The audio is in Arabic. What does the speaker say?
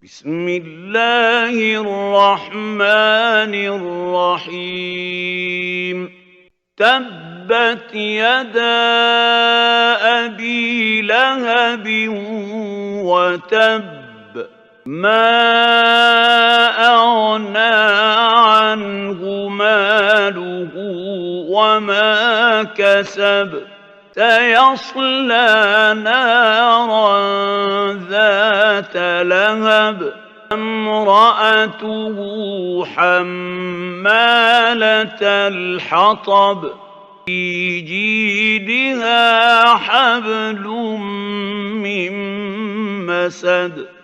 بسم الله الرحمن الرحيم تبت يدا أبي لهب وتب ما أغنى عنه ماله وما كسب سيصلى نارا ذات لهب امرأته حمالة الحطب في جيدها حبل من مسد